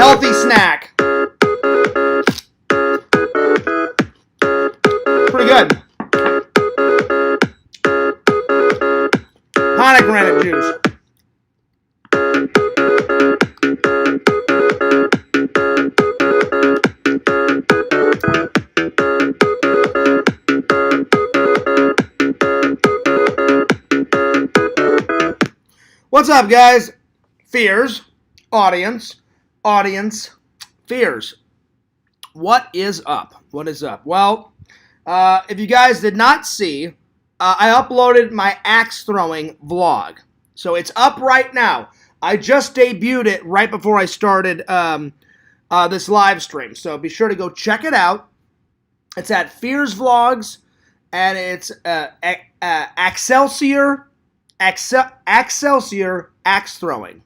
healthy snack. Pretty good. Pomegranate juice. What's up, guys? Fears, audience, fears. What is up? What is up? Well, if you guys did not see, I uploaded my axe throwing vlog. So it's up right now. I just debuted it right before I started this live stream. So be sure to go check it out. It's at Fears Vlogs, and it's Excelsior axe throwing.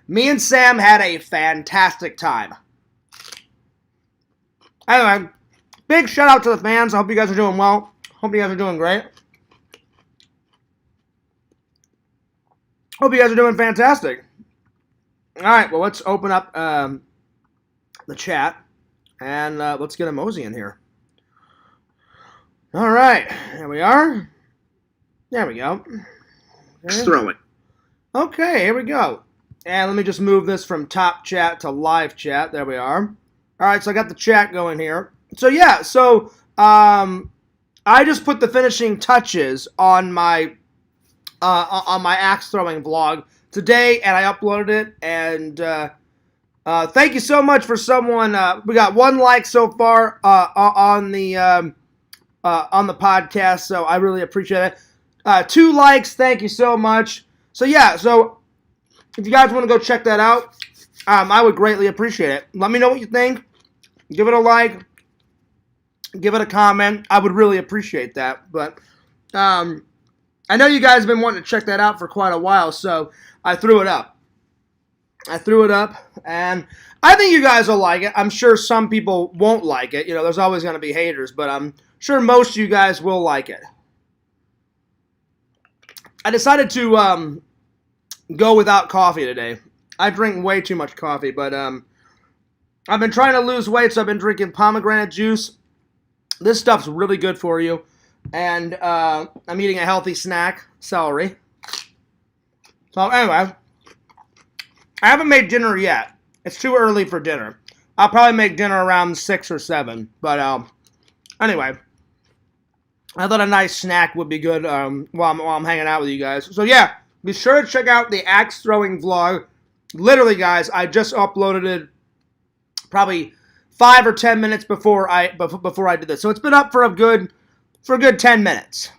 Me and Sam had a fantastic time. Anyway, big shout out to the fans. I hope you guys are doing well. Hope you guys are doing great. Hope you guys are doing fantastic. Alright, well, let's open up the chat, and let's get a mosey in here. Alright, here we are. There we go. Axe throwing. Okay, here we go. And let me just move this from top chat to live chat. There we are. Alright, so I got the chat going here. So yeah, I just put the finishing touches on my axe throwing vlog today, and I uploaded it. And thank you so much for someone. We got 1 like so far on the podcast, so I really appreciate it. 2 likes, thank you so much. So yeah, so if you guys want to go check that out, I would greatly appreciate it. Let me know what you think. Give it a like. Give it a comment. I would really appreciate that. But I know you guys have been wanting to check that out for quite a while, so I threw it up. And I think you guys will like it. I'm sure some people won't like it. You know, there's always going to be haters, but I'm sure most of you guys will like it. I decided to go without coffee today. I drink way too much coffee, but I've been trying to lose weight, so I've been drinking pomegranate juice. This stuff's really good for you. And I'm eating a healthy snack, celery. So anyway, I haven't made dinner yet. It's too early for dinner. I'll probably make dinner around 6 or 7. But anyway, I thought a nice snack would be good while I'm hanging out with you guys. So yeah, be sure to check out the axe throwing vlog. Literally, guys, I just uploaded it probably 5 or 10 minutes before I did this. So it's been up for a good 10 minutes.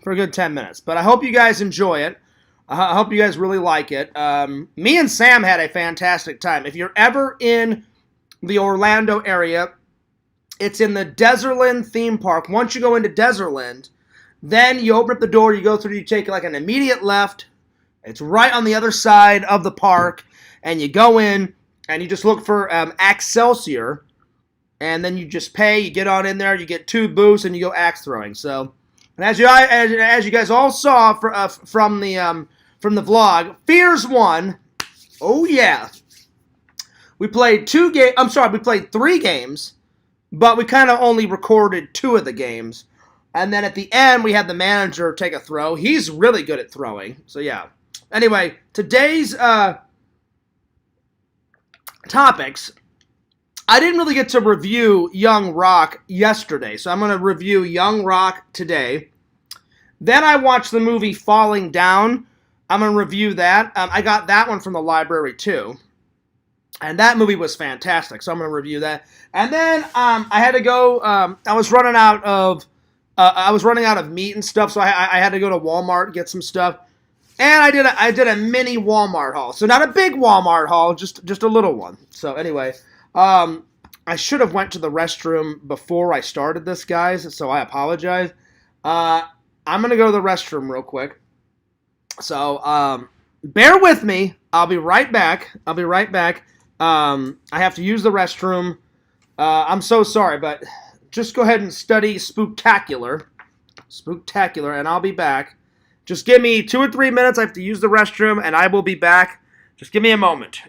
But I hope you guys enjoy it. I hope you guys really like it. Me and Sam had a fantastic time. If you're ever in the Orlando area, it's in the Desertland theme park. Once you go into Desertland, then you open up the door, you go through, you take like an immediate left. It's right on the other side of the park, and you go in, and you just look for Excelsior, and then you just pay, you get on in there, you get 2 booths, and you go axe throwing. So, and as you guys all saw from the vlog, Fears won. Oh yeah, we played 3 games, but we kind of only recorded 2 of the games, and then at the end we had the manager take a throw. He's really good at throwing. So yeah. Anyway, today's topics. I didn't really get to review Young Rock yesterday, so I'm going to review Young Rock today. Then I watched the movie Falling Down. I'm going to review that. I got that one from the library too, and that movie was fantastic, so I'm going to review that. And then I had to go. I was running out of meat and stuff, so I had to go to Walmart and get some stuff. And I did a mini Walmart haul, so not a big Walmart haul, just a little one. So anyway. I should have went to the restroom before I started this, guys, so I apologize. I'm going to go to the restroom real quick. So, bear with me. I'll be right back. I have to use the restroom. I'm so sorry, but just go ahead and study Spooktacular, and I'll be back. Just give me 2 or 3 minutes. I have to use the restroom, and I will be back. Just give me a moment.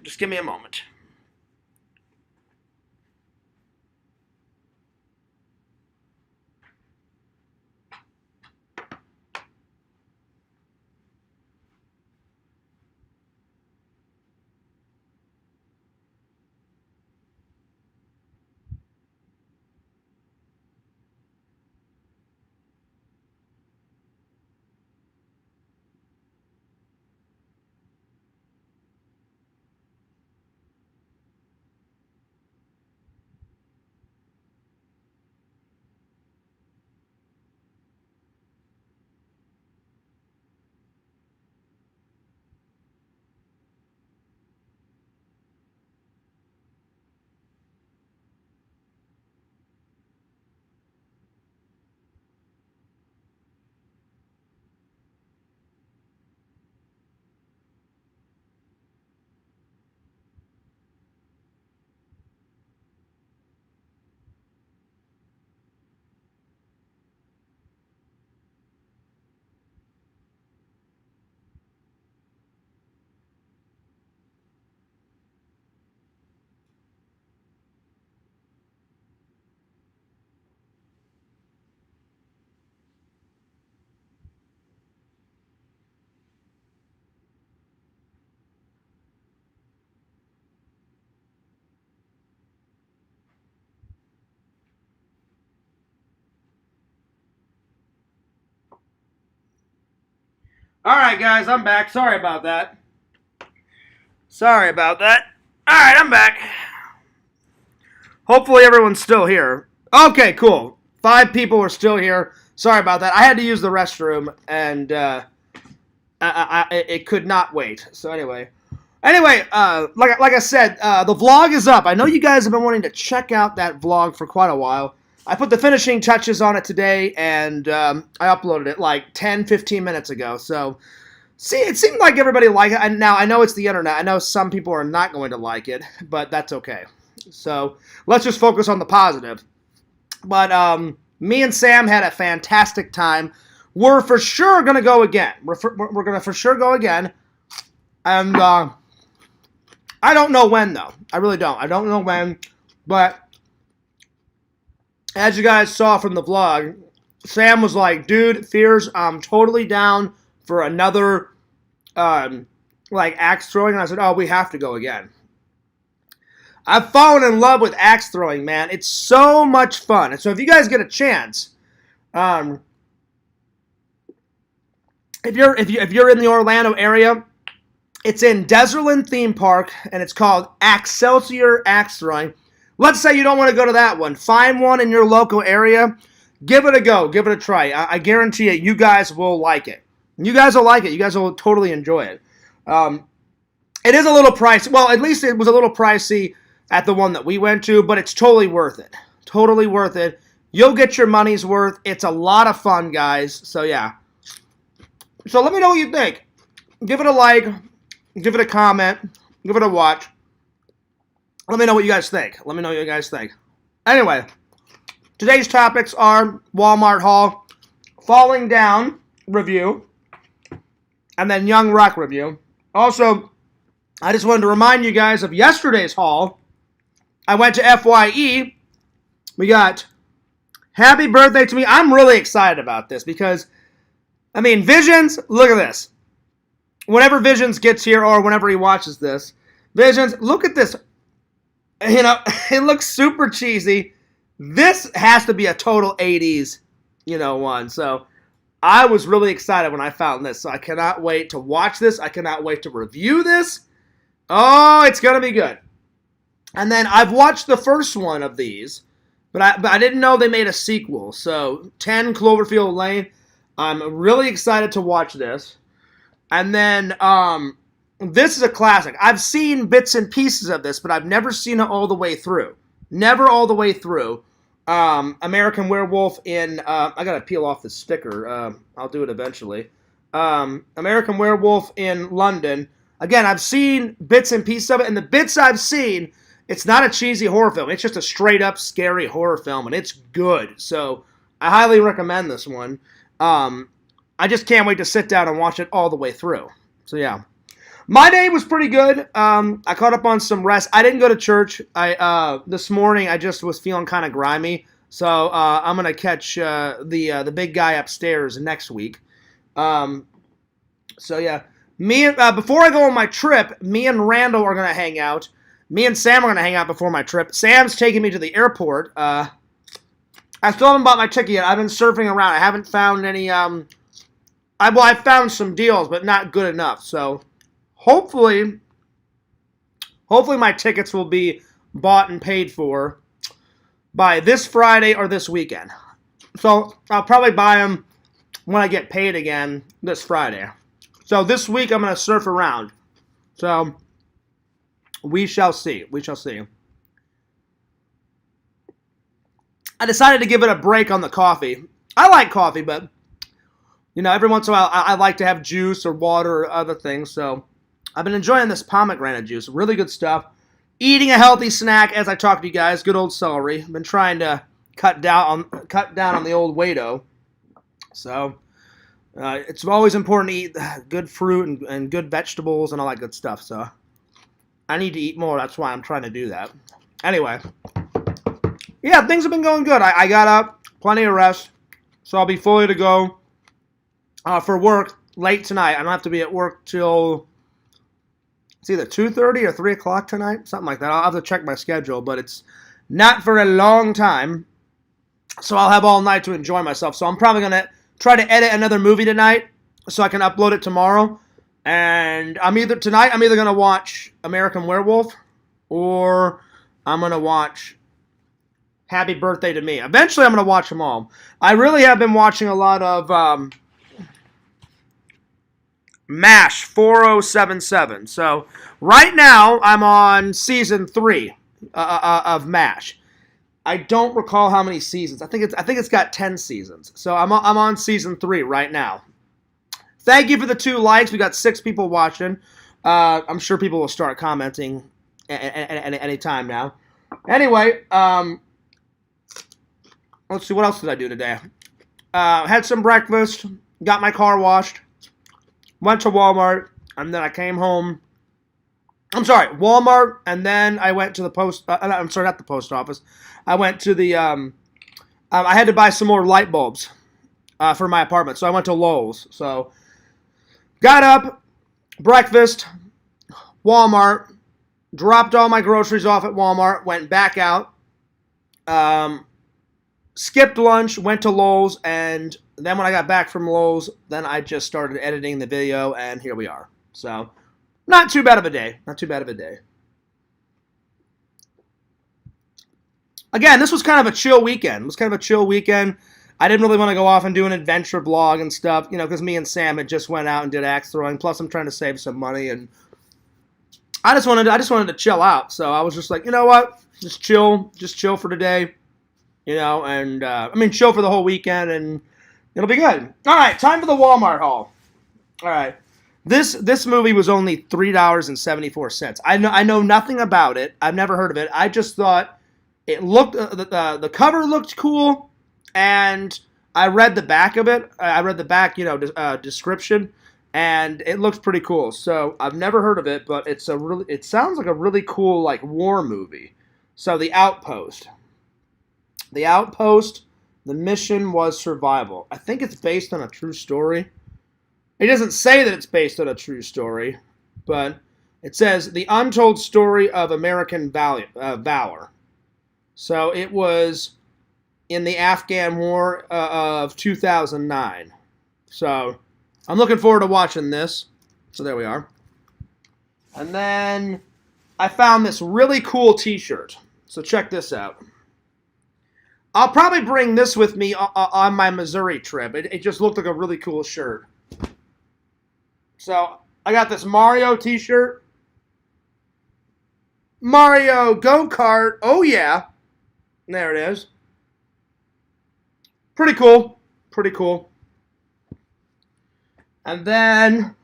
All right, guys, I'm back. Sorry about that. Sorry about that. All right, I'm back. Hopefully everyone's still here. Okay, cool. 5 people are still here. Sorry about that. I had to use the restroom, and it could not wait. So anyway, like I said, the vlog is up. I know you guys have been wanting to check out that vlog for quite a while. I put the finishing touches on it today, and I uploaded it like 10, 15 minutes ago. So, see, it seemed like everybody liked it. Now, I know it's the internet. I know some people are not going to like it, but that's okay. So, let's just focus on the positive. But me and Sam had a fantastic time. We're for sure going to go again. We're going to for sure go again. And I don't know when, though. I really don't. I don't know when. But as you guys saw from the vlog, Sam was like, dude, Fears, I'm totally down for another, axe throwing. And I said, oh, we have to go again. I've fallen in love with axe throwing, man. It's so much fun. And so if you guys get a chance, if you're in the Orlando area, it's in Desertland Theme Park, and it's called Excelsior Axe Throwing. Let's say you don't want to go to that one. Find one in your local area. Give it a go. Give it a try. I guarantee it. You guys will like it. You guys will like it. You guys will totally enjoy it. It is a little pricey. Well, at least it was a little pricey at the one that we went to, but it's totally worth it. Totally worth it. You'll get your money's worth. It's a lot of fun, guys. So, yeah. So, let me know what you think. Give it a like. Give it a comment. Give it a watch. Let me know what you guys think. Let me know what you guys think. Anyway, today's topics are Walmart haul, Falling Down review, and then Young Rock review. Also, I just wanted to remind you guys of yesterday's haul. I went to FYE. We got Happy Birthday to Me. I'm really excited about this because, I mean, Visions, look at this. Whenever Visions gets here or whenever he watches this, Visions, look at this. You know, it looks super cheesy. This has to be a total 80s, one. So I was really excited when I found this. So I cannot wait to watch this. I cannot wait to review this. Oh, it's going to be good. And then I've watched the first one of these, but I didn't know they made a sequel. So 10 Cloverfield Lane. I'm really excited to watch this. And then this is a classic. I've seen bits and pieces of this, but I've never seen it all the way through. Never all the way through. American Werewolf in... I got to peel off the sticker. I'll do it eventually. American Werewolf in London. Again, I've seen bits and pieces of it, and the bits I've seen, it's not a cheesy horror film. It's just a straight-up scary horror film, and it's good. So I highly recommend this one. I just can't wait to sit down and watch it all the way through. So, yeah. My day was pretty good. I caught up on some rest. I didn't go to church. This morning, I just was feeling kind of grimy. So, I'm going to catch the big guy upstairs next week. So, yeah. Before I go on my trip, me and Randall are going to hang out. Me and Sam are going to hang out before my trip. Sam's taking me to the airport. I still haven't bought my ticket yet. I've been surfing around. I haven't found any... I found some deals, but not good enough. So, hopefully my tickets will be bought and paid for by this Friday or this weekend. So, I'll probably buy them when I get paid again this Friday. So, this week I'm going to surf around. So, we shall see. We shall see. I decided to give it a break on the coffee. I like coffee, but... every once in a while, I like to have juice or water or other things. So, I've been enjoying this pomegranate juice. Really good stuff. Eating a healthy snack as I talk to you guys. Good old celery. I've been trying to cut down on the old Wado. So, it's always important to eat good fruit and good vegetables and all that good stuff. So, I need to eat more. That's why I'm trying to do that. Anyway. Yeah, things have been going good. I got up. Plenty of rest. So, I'll be fully to go. For work late tonight. I don't have to be at work till it's either 2:30 or 3 o'clock tonight, something like that. I'll have to check my schedule, but it's not for a long time, so I'll have all night to enjoy myself. So I'm probably going to try to edit another movie tonight, so I can upload it tomorrow. And I'm either gonna watch American Werewolf, or I'm gonna watch Happy Birthday to Me. Eventually, I'm gonna watch them all. I really have been watching a lot of MASH 4077. So right now, I'm on season 3 of MASH. I don't recall how many seasons. I think it's got 10 seasons. So I'm on season 3 right now. Thank you for the 2 likes. We got 6 people watching. I'm sure people will start commenting any time now. Anyway, let's see, what else did I do today? Had some breakfast, got my car washed, went to Walmart, and then I came home. I'm sorry, Walmart, and then I went to the post. I'm sorry, not the post office. I went to the. I had to buy some more light bulbs for my apartment, so I went to Lowe's. So, got up, breakfast, Walmart, dropped all my groceries off at Walmart, went back out, skipped lunch, went to Lowe's, and then when I got back from Lowe's, then I just started editing the video, and here we are. So, not too bad of a day. Not too bad of a day. Again, this was kind of a chill weekend. It was kind of a chill weekend. I didn't really want to go off and do an adventure vlog and stuff, you know, because me and Sam had just went out and did axe throwing. Plus, I'm trying to save some money, and I just wanted to chill out. So I was just like, you know what, just chill for today, you know, and chill for the whole weekend, and it'll be good. All right, time for the Walmart haul. All right, this movie was only $3.74. I know nothing about it. I've never heard of it. I just thought it looked the cover looked cool, and I read the back of it. I read the back, description, and it looks pretty cool. So I've never heard of it, but it sounds like a really cool like war movie. So The Outpost. The Outpost, the mission was survival. I think it's based on a true story. It doesn't say that it's based on a true story, but it says the untold story of American valor. So it was in the Afghan War of 2009. So I'm looking forward to watching this. So there we are. And then I found this really cool t-shirt. So check this out. I'll probably bring this with me on my Missouri trip. It just looked like a really cool shirt. So I got this Mario t-shirt. Mario Go-Kart. Oh yeah. There it is. Pretty cool. Pretty cool. And then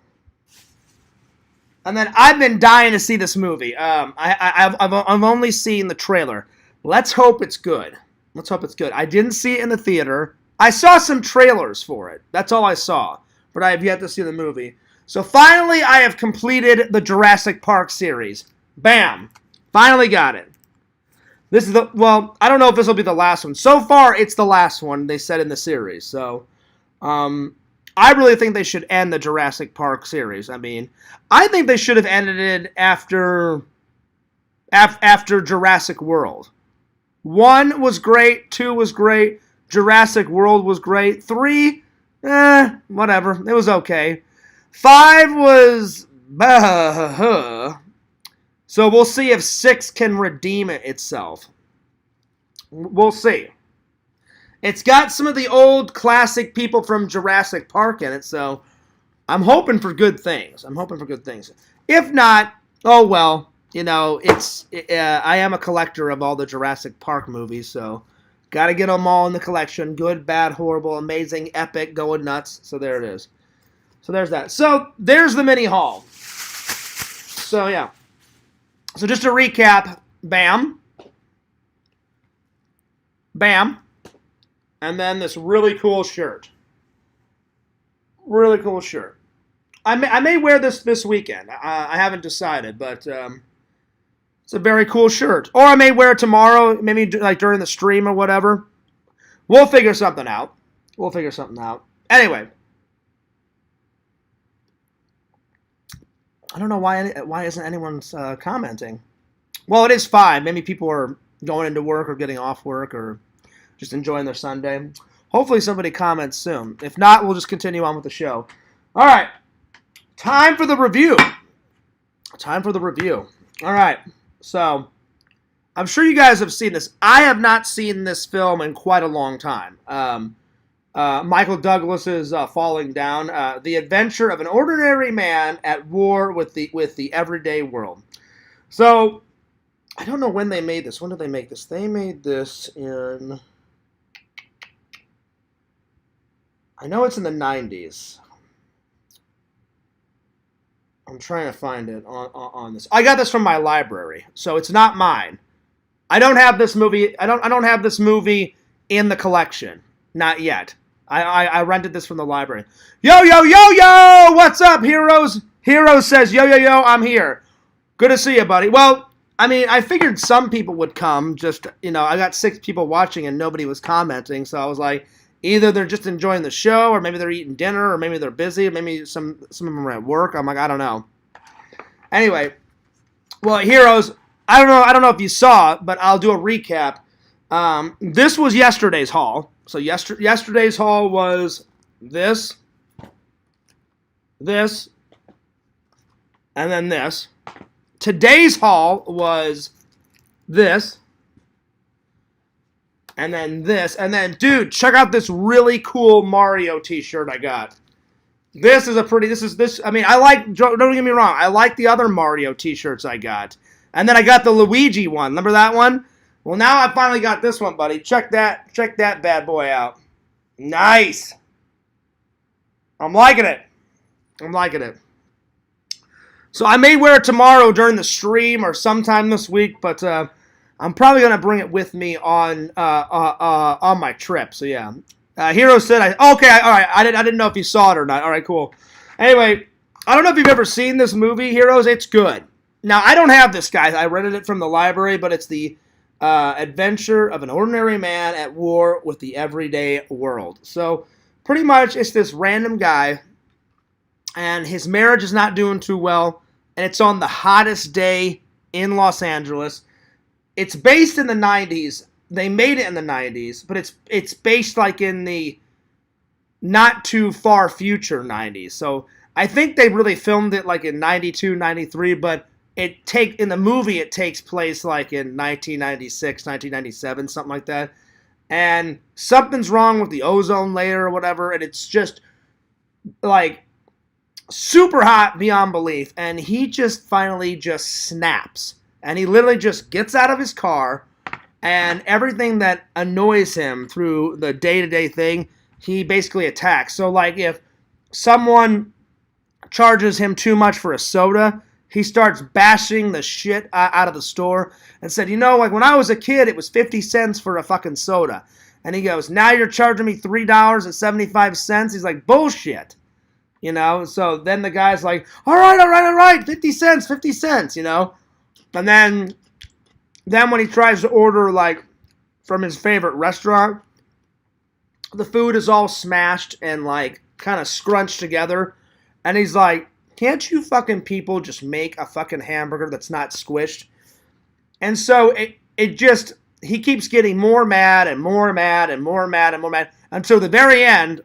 I've been dying to see this movie. I've only seen the trailer. Let's hope it's good. Let's hope it's good. I didn't see it in the theater. I saw some trailers for it. That's all I saw. But I have yet to see the movie. So finally, I have completed the Jurassic Park series. Bam! Finally got it. This is I don't know if this will be the last one. So far, it's the last one, they said in the series. So, I really think they should end the Jurassic Park series. I mean, I think they should have ended it after Jurassic World. 1 was great, 2 was great, Jurassic World was great, 3, whatever, it was okay. 5 was, so we'll see if 6 can redeem itself. We'll see. It's got some of the old classic people from Jurassic Park in it, so I'm hoping for good things. If not, oh well. You know, I am a collector of all the Jurassic Park movies, so got to get them all in the collection. Good, bad, horrible, amazing, epic, going nuts. So there it is. So there's that. So there's the mini haul. So yeah. So just to recap, bam. Bam. And then this really cool shirt. Really cool shirt. I may wear this weekend. I haven't decided, but it's a very cool shirt. Or I may wear it tomorrow, maybe like during the stream or whatever. We'll figure something out. Anyway. I don't know why isn't anyone commenting. Well, it is 5. Maybe people are going into work or getting off work or just enjoying their Sunday. Hopefully somebody comments soon. If not, we'll just continue on with the show. All right. Time for the review. All right. So, I'm sure you guys have seen this. I have not seen this film in quite a long time. Michael Douglas's Falling Down, the adventure of an ordinary man at war with the everyday world. So, I don't know when they made this. When did they make this? They made this in... I know it's in the 90s. I'm trying to find it on this. I got this from my library, so it's not mine. I don't have this movie. I don't have this movie in the collection. Not yet. I rented this from the library. Yo, yo, yo, yo! What's up, Heroes? Heroes says, yo, yo, yo, I'm here. Good to see you, buddy. Well, I mean, I figured some people would come. Just, I got 6 people watching and nobody was commenting, so I was like, either they're just enjoying the show, or maybe they're eating dinner, or maybe they're busy, or maybe some of them are at work. I'm like, I don't know. Anyway, well, Heroes, I don't know if you saw it, but I'll do a recap. This was yesterday's haul. So yesterday's haul was this, and then this. Today's haul was this, and then this, and then, dude, check out this really cool Mario t-shirt I got. This is I mean, don't get me wrong, I like the other Mario t-shirts I got. And then I got the Luigi one. Remember that one? Well, now I finally got this one, buddy. Check that bad boy out. Nice. I'm liking it. So I may wear it tomorrow during the stream or sometime this week, but I'm probably gonna bring it with me on my trip. So yeah. Hero said, all right. I didn't know if you saw it or not. All right, cool. Anyway, I don't know if you've ever seen this movie, Heroes. It's good. Now I don't have this, guys. I rented it from the library, but it's the adventure of an ordinary man at war with the everyday world. So pretty much it's this random guy, and his marriage is not doing too well, and it's on the hottest day in Los Angeles. It's based in the 90s. They made it in the 90s, but it's based like in the not too far future 90s. So I think they really filmed it like in 92, 93, but in the movie it takes place like in 1996, 1997, something like that. And something's wrong with the ozone layer or whatever, and it's just like super hot beyond belief. And he just finally just snaps. And he literally just gets out of his car, and everything that annoys him through the day-to-day thing, he basically attacks. So like if someone charges him too much for a soda, he starts bashing the shit out of the store and said, like when I was a kid, it was 50 cents for a fucking soda. And he goes, now you're charging me $3.75. He's like, bullshit. So then the guy's like, all right, 50 cents. And then when he tries to order like from his favorite restaurant, the food is all smashed and like kind of scrunched together. And he's like, can't you fucking people just make a fucking hamburger that's not squished? And so he keeps getting more mad and more mad and more mad and more mad until the very end.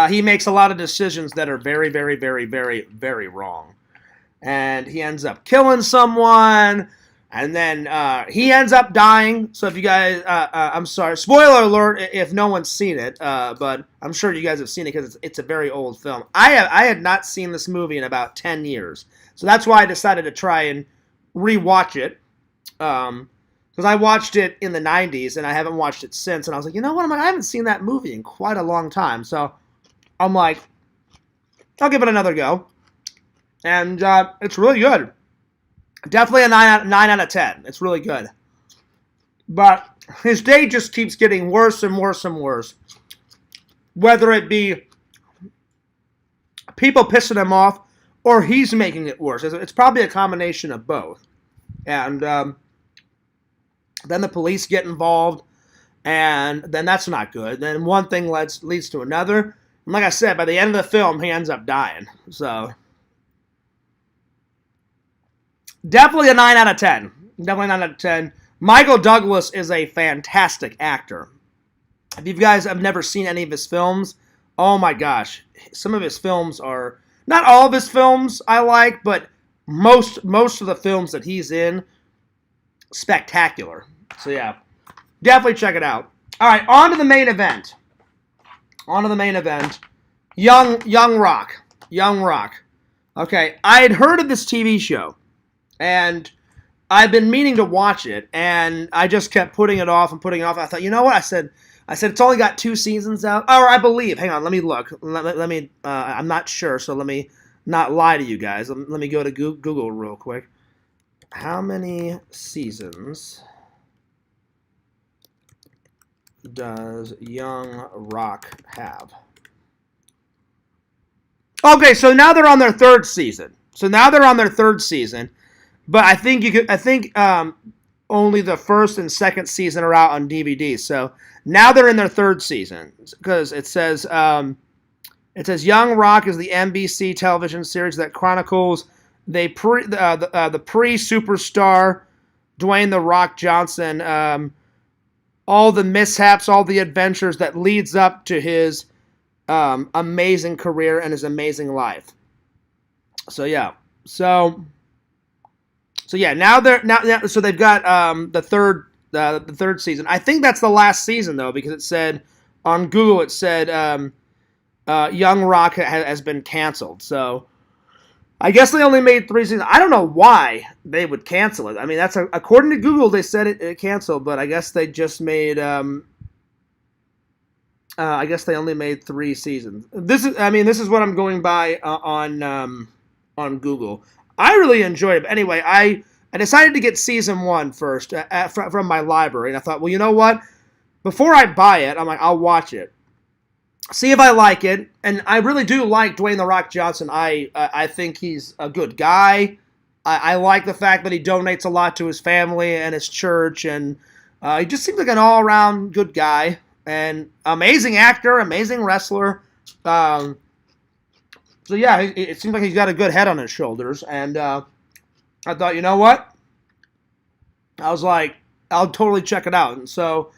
He makes a lot of decisions that are very, very, very, very, very wrong. And he ends up killing someone. And then he ends up dying. So if you guys, I'm sorry, spoiler alert if no one's seen it, but I'm sure you guys have seen it because it's a very old film. I had not seen this movie in about 10 years. So that's why I decided to try and rewatch it. Because I watched it in the 90s and I haven't watched it since. And I was like, you know what? I haven't seen that movie in quite a long time. So I'm like, I'll give it another go. And it's really good. Definitely a 9 out of 10. It's really good. But his day just keeps getting worse and worse and worse. Whether it be people pissing him off or he's making it worse. It's probably a combination of both. And then the police get involved, and then that's not good. Then one thing leads to another. And like I said, by the end of the film, he ends up dying. So definitely a 9 out of 10. Definitely 9 out of 10. Michael Douglas is a fantastic actor. If you guys have never seen any of his films, Oh my gosh, some of his films are not all of his films I like, but most of the films that he's in, spectacular. So yeah, definitely check it out. All right, on to the main event. On to the main event. Young Rock. Young Rock. Okay, I had heard of this TV show, and I've been meaning to watch it, and I just kept putting it off and putting it off. I thought, you know what? I said it's only got 2 seasons out. Or I believe. Hang on, let me look. Let me. I'm not sure, so let me not lie to you guys. Let me go to Google real quick. How many seasons does Young Rock have? Okay, so now they're on their 3rd season. But I think only the 1st and 2nd season are out on DVD. So now they're in their 3rd season because it says Young Rock is the NBC television series that chronicles the pre-superstar Dwayne The Rock Johnson, all the mishaps, all the adventures that leads up to his amazing career and his amazing life. So yeah, so yeah. Now so they've got the third season. I think that's the last season though, because it said on Google Young Rock has been canceled. So I guess they only made 3 seasons. I don't know why they would cancel it. I mean, that's according to Google, they said it canceled, but I guess they just made. I guess they only made 3 seasons. This is what I'm going by on Google. I really enjoyed it. But anyway, I decided to get season 1 first from my library, and I thought, well, you know what? Before I buy it, I'm like, I'll watch it, see if I like it, and I really do like Dwayne The Rock Johnson. I think he's a good guy. I like the fact that he donates a lot to his family and his church, and he just seems like an all-around good guy. And amazing actor, amazing wrestler. So yeah, it seems like he's got a good head on his shoulders. And I thought, you know what? I was like, I'll totally check it out. And so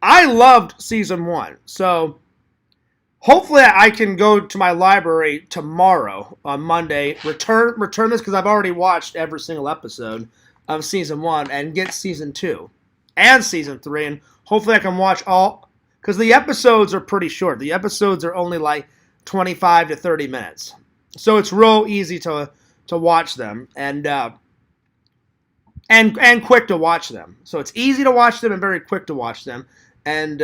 I loved season 1. So hopefully I can go to my library tomorrow on Monday, return this because I've already watched every single episode of season 1 and get season 2 and season 3. And hopefully I can watch all. Because the episodes are pretty short. The episodes are only like 25 to 30 minutes. So it's real easy to watch them and quick to watch them. So it's easy to watch them and very quick to watch them. And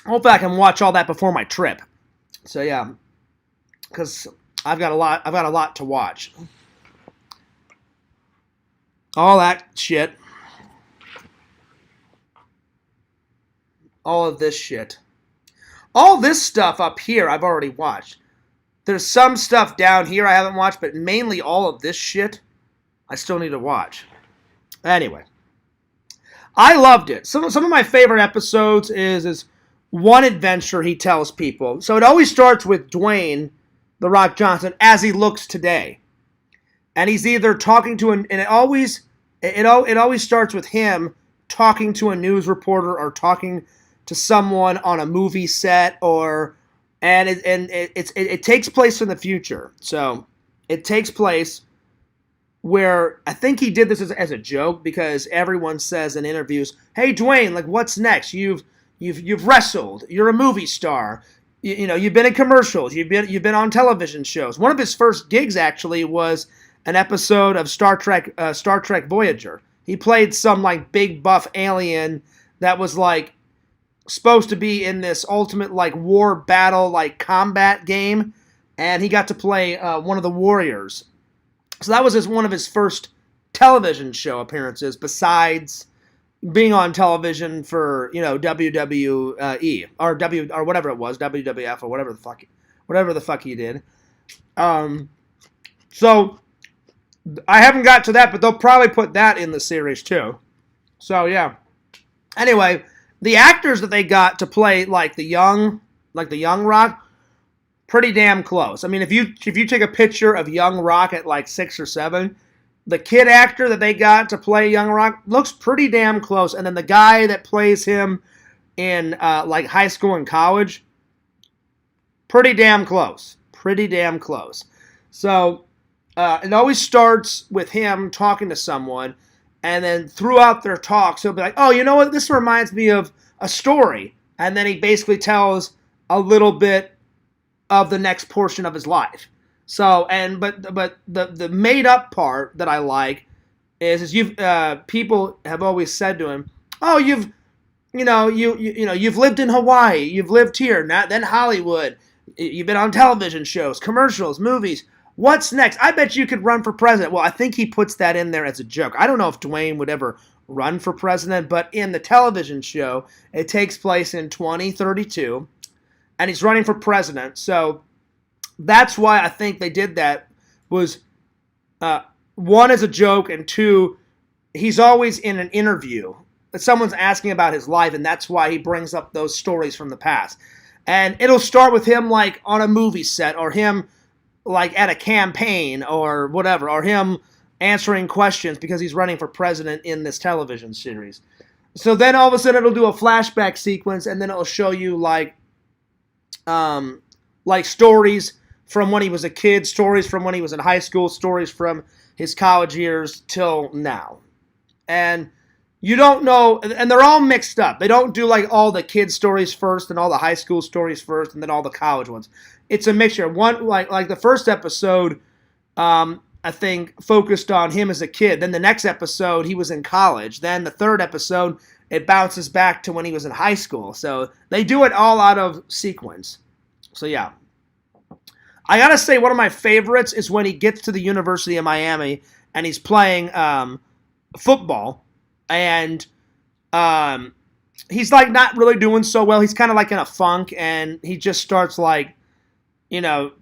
hopefully I can watch all that before my trip. So yeah, because I've got a lot to watch. All that shit. All of this shit. All this stuff up here I've already watched. There's some stuff down here I haven't watched, but mainly all of this shit I still need to watch. Anyway. I loved it. Some of my favorite episodes is one adventure he tells people. So it always starts with Dwayne The Rock Johnson as he looks today. And he's either talking to and it always starts with him talking to a news reporter or talking to someone on a movie set, and it takes place in the future. So it takes place where I think he did this as a joke because everyone says in interviews, "Hey Dwayne, like what's next? You've wrestled. You're a movie star. You've been in commercials. You've been on television shows." One of his first gigs actually was an episode of Star Trek Voyager. He played some like big buff alien that was like supposed to be in this ultimate like war battle like combat game, and he got to play one of the warriors. So that was one of his first television show appearances besides being on television for WWE or whatever it was, WWF or whatever the fuck he did. So I haven't got to that, but they'll probably put that in the series too. So yeah. Anyway, the actors that they got to play like the young Rock, pretty damn close. I mean, if you take a picture of Young Rock at like 6 or 7, the kid actor that they got to play Young Rock looks pretty damn close, and then the guy that plays him in like high school and college, pretty damn close. Pretty damn close. So it always starts with him talking to someone, and then throughout their talks, he'll be like, oh, you know what? This reminds me of a story. And then he basically tells a little bit of the next portion of his life. So, but the made up part that I like is you've people have always said to him, oh, you've lived in Hawaii, you've lived here, then Hollywood, you've been on television shows, commercials, movies. What's next? I bet you could run for president. Well, I think he puts that in there as a joke. I don't know if Dwayne would ever run for president, but in the television show, it takes place in 2032, and he's running for president. So that's why I think they did that, was one, as a joke, and two, he's always in an interview. Someone's asking about his life, and that's why he brings up those stories from the past. And it'll start with him like on a movie set, or him like at a campaign or whatever, or him answering questions because he's running for president in this television series. So then all of a sudden it'll do a flashback sequence, and then it'll show you like stories from when he was a kid, stories from when he was in high school, stories from his college years till now. And you don't know, and they're all mixed up. They don't do like all the kid stories first and all the high school stories first and then all the college ones. It's a mixture. One like the first episode, I think focused on him as a kid. Then the next episode he was in college. Then the third episode it bounces back to when he was in high school. So they do it all out of sequence. So yeah. I gotta say one of my favorites is when he gets to the University of Miami and he's playing football. And he's like not really doing so well. He's kind of like in a funk, and he just starts like,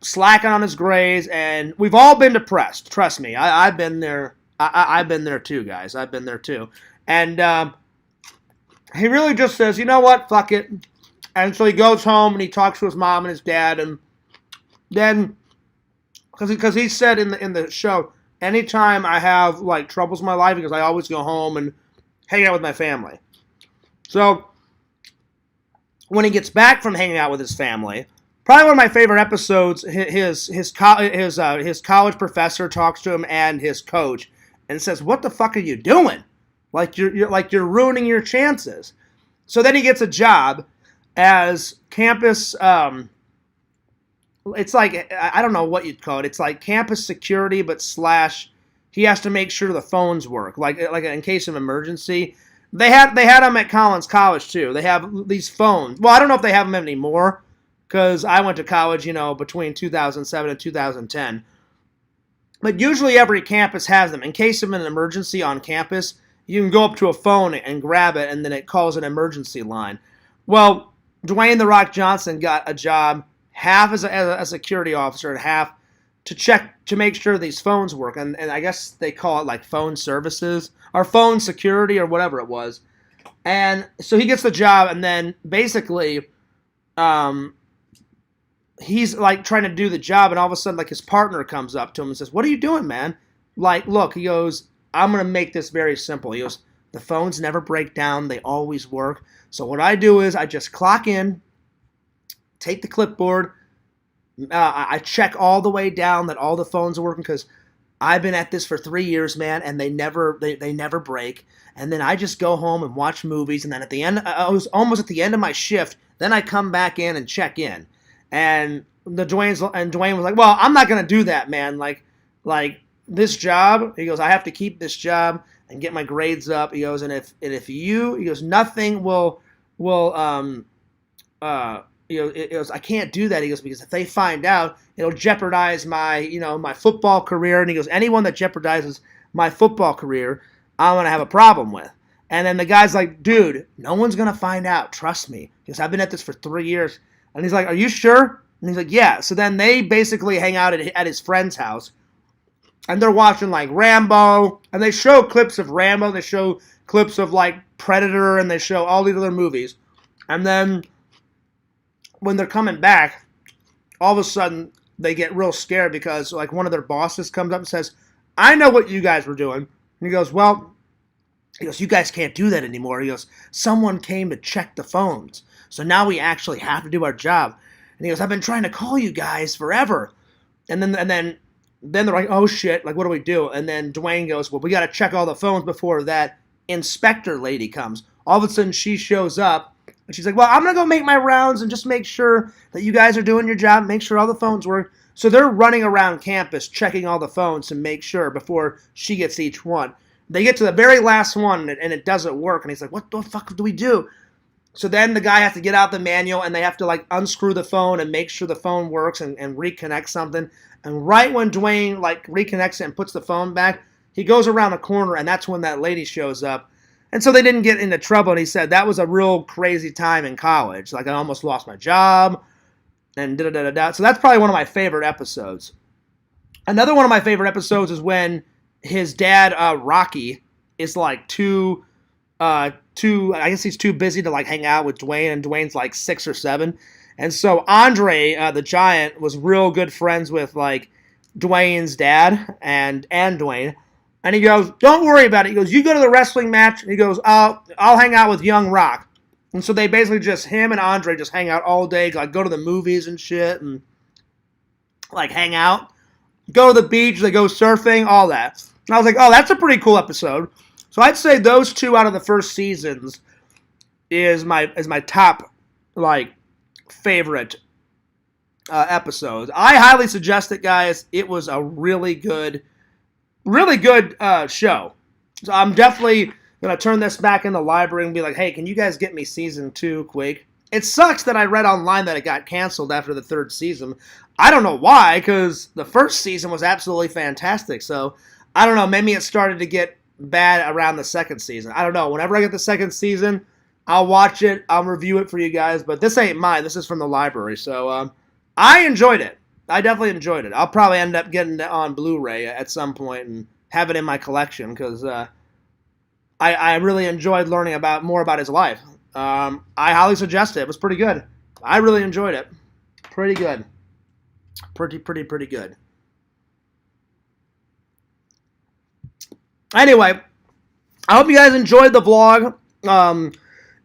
slacking on his grades. And we've all been depressed. Trust me, I've been there. I've been there too, guys. I've been there too. And he really just says, you know what, fuck it. And so he goes home and he talks to his mom and his dad, and then because he said in the show, anytime I have like troubles in my life, because I always go home and hang out with my family. So when he gets back from hanging out with his family, probably one of my favorite episodes, his college professor talks to him and his coach and says, "What the fuck are you doing? You're ruining your chances." So then he gets a job as campus. It's like, I don't know what you'd call it. It's like campus security, but slash. He has to make sure the phones work, like in case of emergency. They had them at Collins College too. They have these phones. Well, I don't know if they have them anymore, because I went to college, between 2007 and 2010. But usually every campus has them. In case of an emergency on campus, you can go up to a phone and grab it, and then it calls an emergency line. Well, Dwayne "The Rock" Johnson got a job, half as a security officer and half to check to make sure these phones work, and I guess they call it like phone services or phone security or whatever it was. And so he gets the job, and then basically he's like trying to do the job, and all of a sudden like his partner comes up to him and says, "What are you doing, man?" Like, look, he goes, "I'm going to make this very simple." He goes, "The phones never break down, they always work. So what I do is I just clock in, take the clipboard, I check all the way down that all the phones are working, because I've been at this for 3 years, man, and they never break. And then I just go home and watch movies, and then at the end, I was almost at the end of my shift, then I come back in and check in." And Dwayne was like, "Well, I'm not gonna do that, man. Like this job," he goes, "I have to keep this job and get my grades up." He goes, he goes, "Nothing will it goes, I can't do that." He goes, "Because if they find out, it'll jeopardize my, my football career." And he goes, "Anyone that jeopardizes my football career, I'm going to have a problem with." And then the guy's like, "Dude, no one's going to find out. Trust me." Because I've been at this for 3 years. And he's like, "Are you sure?" And he's like, "Yeah." So then they basically hang out at his friend's house. And they're watching like Rambo. And they show clips of Rambo. They show clips of like Predator. And they show all these other movies. And then when they're coming back, all of a sudden they get real scared, because like one of their bosses comes up and says, "I know what you guys were doing." And he goes, "Well, He goes, you guys can't do that anymore. He goes, someone came to check the phones. So now we actually have to do our job. And he goes, I've been trying to call you guys forever. And then they're like, oh shit, like what do we do? And then Dwayne goes, well, we got to check all the phones before that inspector lady comes. All of a sudden she shows up and she's like, well, I'm going to go make my rounds and just make sure that you guys are doing your job, make sure all the phones work. So they're running around campus checking all the phones to make sure before she gets each one. They get to the very last one and it doesn't work. And he's like, what the fuck do we do? So then the guy has to get out the manual and they have to like unscrew the phone and make sure the phone works and reconnect something. And right when Dwayne like reconnects it and puts the phone back, he goes around the corner and that's when that lady shows up. And so they didn't get into trouble. And he said that was a real crazy time in college. Like I almost lost my job and da-da-da-da-da. So that's probably one of my favorite episodes. Another one of my favorite episodes is when his dad, Rocky, is like I guess he's too busy to like hang out with Dwayne, and Dwayne's like 6 or 7. And so Andre, the Giant, was real good friends with like Dwayne's dad and Dwayne. And he goes, don't worry about it. He goes, you go to the wrestling match. And he goes, I'll hang out with Young Rock. And so they basically just, him and Andre just hang out all day, like go to the movies and shit and like hang out. Go to the beach, they go surfing, all that. And I was like, oh, that's a pretty cool episode. So I'd say those 2 out of the first seasons is my top like favorite episodes. I highly suggest it, guys. It was a really good show. So I'm definitely gonna turn this back in the library and be like, hey, can you guys get me season 2 quick? It sucks that I read online that it got canceled after the 3rd season. I don't know why, because the first season was absolutely fantastic. So I don't know. Maybe it started to get bad around the 2nd season. I don't know. Whenever I get the 2nd season, I'll watch it. I'll review it for you guys. But this ain't mine. This is from the library. So I enjoyed it. I definitely enjoyed it. I'll probably end up getting it on Blu-ray at some point and have it in my collection because I really enjoyed learning more about his life. I highly suggest it. It was pretty good. I really enjoyed it. Pretty good. Pretty good. Anyway, I hope you guys enjoyed the vlog.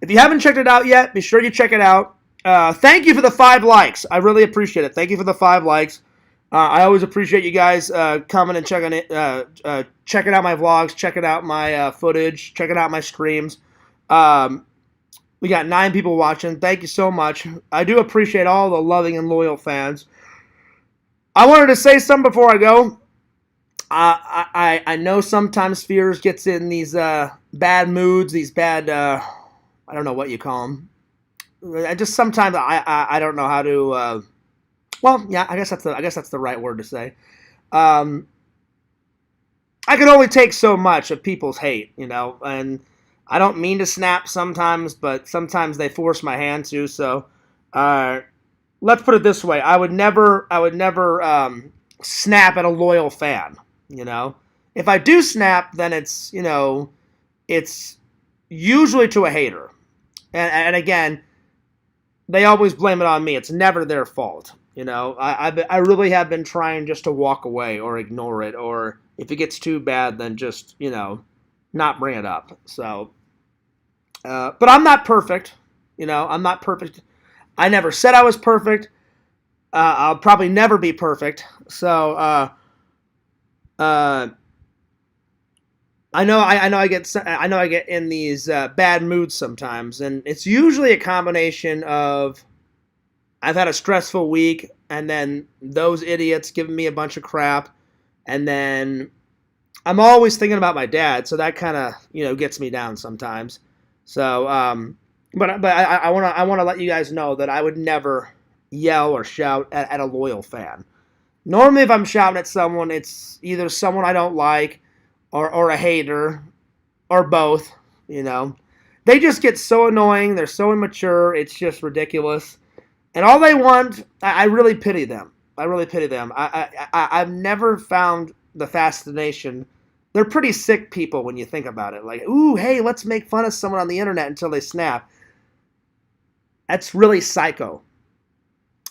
If you haven't checked it out yet, be sure you check it out. Thank you for the 5 likes. I really appreciate it. Thank you for the 5 likes. I always appreciate you guys coming and checking out my vlogs, checking out my footage, checking out my streams. We got 9 people watching. Thank you so much. I do appreciate all the loving and loyal fans. I wanted to say something before I go. I know sometimes Fears gets in these bad moods, these bad, I don't know what you call them. Sometimes I don't know how to, well, yeah, I guess that's the right word to say. I can only take so much of people's hate, and I don't mean to snap sometimes, but sometimes they force my hand to, so, let's put it this way. I would never snap at a loyal fan, If I do snap, then it's usually to a hater. And again, they always blame it on me. It's never their fault. I really have been trying just to walk away or ignore it, or if it gets too bad, then just, not bring it up. So, but I'm not perfect. I'm not perfect. I never said I was perfect. I'll probably never be perfect. So, I know I get in these bad moods sometimes, and it's usually a combination of I've had a stressful week, and then those idiots giving me a bunch of crap, and then I'm always thinking about my dad, so that kind of gets me down sometimes. So, but I want to let you guys know that I would never yell or shout at a loyal fan. Normally, if I'm shouting at someone, it's either someone I don't like, or a hater, or both. They just get so annoying. They're so immature. It's just ridiculous. And all they want, I really pity them. I really pity them. I've never found the fascination. They're pretty sick people when you think about it. Like, ooh, hey, let's make fun of someone on the internet until they snap. That's really psycho.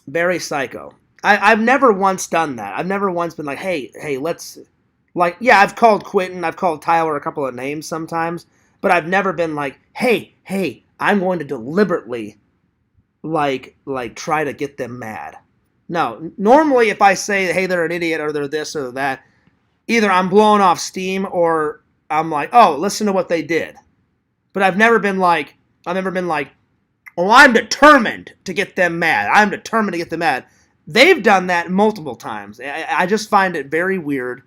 Very psycho. I've never once done that. I've never once been like, hey, let's... Like, yeah, I've called Quentin, I've called Tyler a couple of names sometimes, but I've never been like, hey, I'm going to deliberately like try to get them mad. No, normally if I say, hey, they're an idiot or they're this or that, either I'm blowing off steam or I'm like, oh, listen to what they did. But I've never been like, oh, I'm determined to get them mad. I'm determined to get them mad. They've done that multiple times. I just find it very weird.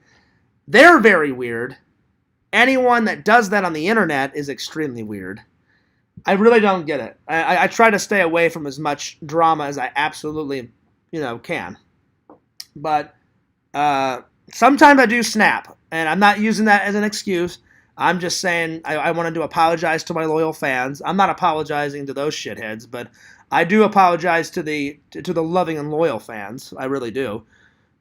They're very weird. Anyone that does that on the internet is extremely weird. I really don't get it. I try to stay away from as much drama as I absolutely, can. But sometimes I do snap, and I'm not using that as an excuse. I'm just saying I wanted to apologize to my loyal fans. I'm not apologizing to those shitheads, but I do apologize to the loving and loyal fans. I really do.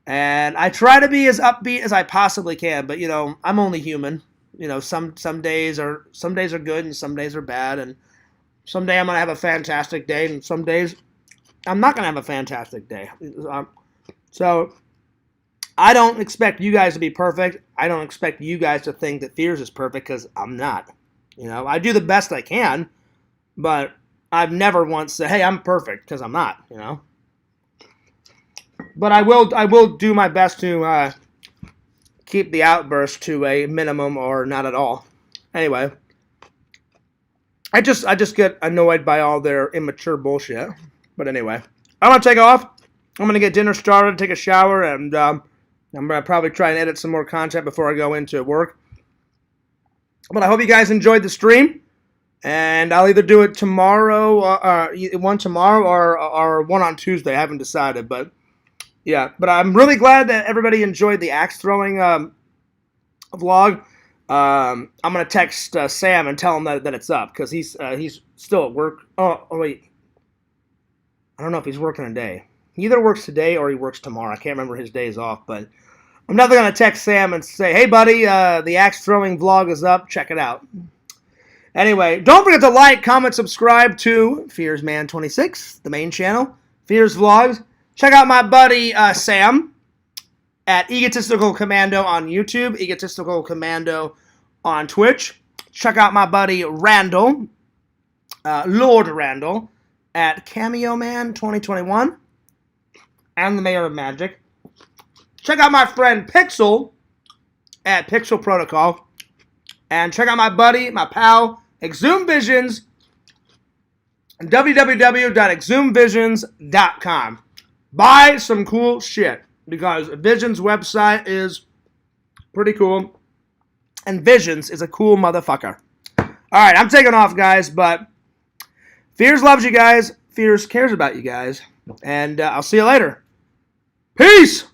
And I try to be as upbeat as I possibly can, but I'm only human. Some days are good and some days are bad, and someday I'm gonna have a fantastic day, and some days I'm not gonna have a fantastic day. So I don't expect you guys to be perfect. I don't expect you guys to think that Fears is perfect, because I'm not. I do the best I can, but I've never once said, hey, I'm perfect, because I'm not. But I will do my best to keep the outburst to a minimum or not at all. Anyway, I just get annoyed by all their immature bullshit. But anyway, I'm gonna take off. I'm gonna get dinner started, take a shower, and I'm gonna probably try and edit some more content before I go into work. But I hope you guys enjoyed the stream, and I'll either do it tomorrow, one tomorrow, or one on Tuesday. I haven't decided, but. Yeah, but I'm really glad that everybody enjoyed the axe throwing vlog. I'm gonna text Sam and tell him that it's up, because he's still at work. Oh wait, I don't know if he's working a day. He either works today or he works tomorrow. I can't remember his days off, but I'm definitely gonna text Sam and say, hey buddy, the axe throwing vlog is up. Check it out. Anyway, don't forget to like, comment, subscribe to FearsMan26, the main channel, Fears Vlogs. Check out my buddy Sam at Egotistical Commando on YouTube, Egotistical Commando on Twitch. Check out my buddy Randall, Lord Randall, at Cameo Man 2021 and the Mayor of Magic. Check out my friend Pixel at Pixel Protocol. And check out my buddy, my pal, Exhumed Visions, www.exhumedvisions.com. Buy some cool shit, because Visions' website is pretty cool, and Visions is a cool motherfucker. Alright, I'm taking off, guys, but Fears loves you guys, Fears cares about you guys, and I'll see you later. Peace!